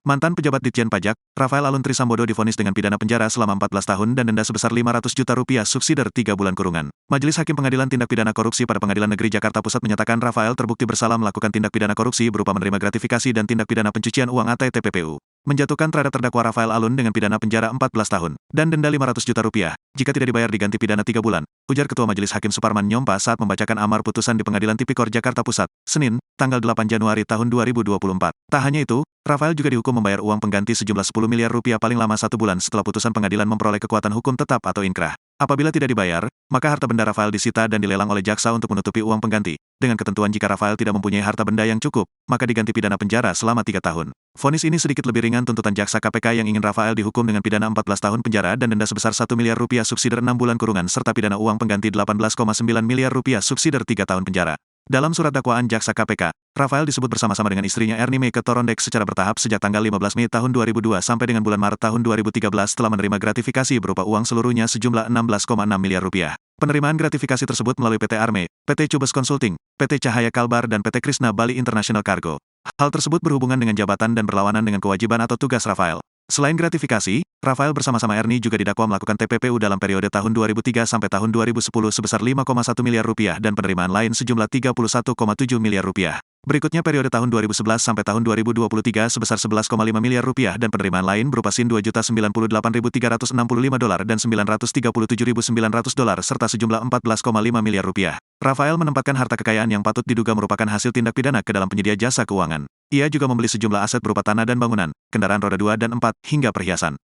Mantan pejabat Ditjen Pajak, Rafael Alun Trisambodo divonis dengan pidana penjara selama 14 tahun dan denda sebesar Rp500 juta subsidiar 3 bulan kurungan. Majelis Hakim Pengadilan Tindak Pidana Korupsi pada Pengadilan Negeri Jakarta Pusat menyatakan Rafael terbukti bersalah melakukan tindak pidana korupsi berupa menerima gratifikasi dan tindak pidana pencucian uang atau TPPU. Menjatuhkan terhadap terdakwa Rafael Alun dengan pidana penjara 14 tahun dan denda Rp500 juta. Jika tidak dibayar diganti pidana 3 bulan, ujar Ketua Majelis Hakim Suparman Nyompa saat membacakan amar putusan di Pengadilan Tipikor Jakarta Pusat, Senin, tanggal 8 Januari tahun 2024. Tak hanya itu, Rafael juga dihukum membayar uang pengganti sejumlah Rp10 miliar paling lama 1 bulan setelah putusan pengadilan memperoleh kekuatan hukum tetap atau inkrah. Apabila tidak dibayar, maka harta benda Rafael disita dan dilelang oleh jaksa untuk menutupi uang pengganti. Dengan ketentuan jika Rafael tidak mempunyai harta benda yang cukup, maka diganti pidana penjara selama 3 tahun. Vonis ini sedikit lebih ringan tuntutan jaksa KPK yang ingin Rafael dihukum dengan pidana 14 tahun penjara dan denda sebesar Rp1 miliar subsidiar 6 bulan kurungan serta pidana uang pengganti Rp18,9 miliar subsidiar 3 tahun penjara. Dalam surat dakwaan jaksa KPK, Rafael disebut bersama-sama dengan istrinya Ernie Mae ke Torondek secara bertahap sejak tanggal 15 Mei tahun 2002 sampai dengan bulan Maret tahun 2013 setelah menerima gratifikasi berupa uang seluruhnya sejumlah Rp16,6 miliar. Penerimaan gratifikasi tersebut melalui PT Arme, PT Cubes Consulting, PT Cahaya Kalbar dan PT Krishna Bali International Cargo. Hal tersebut berhubungan dengan jabatan dan berlawanan dengan kewajiban atau tugas Rafael. Selain gratifikasi, Rafael bersama-sama Ernie juga didakwa melakukan TPPU dalam periode tahun 2003 sampai tahun 2010 sebesar Rp5,1 miliar dan penerimaan lain sejumlah Rp31,7 miliar. Berikutnya periode tahun 2011 sampai tahun 2023 sebesar Rp11,5 miliar dan penerimaan lain berupa SIN $2.098.365 dan $937.900 serta sejumlah Rp14,5 miliar. Rafael menempatkan harta kekayaan yang patut diduga merupakan hasil tindak pidana ke dalam penyedia jasa keuangan. Ia juga membeli sejumlah aset berupa tanah dan bangunan, kendaraan roda 2 dan 4, hingga perhiasan.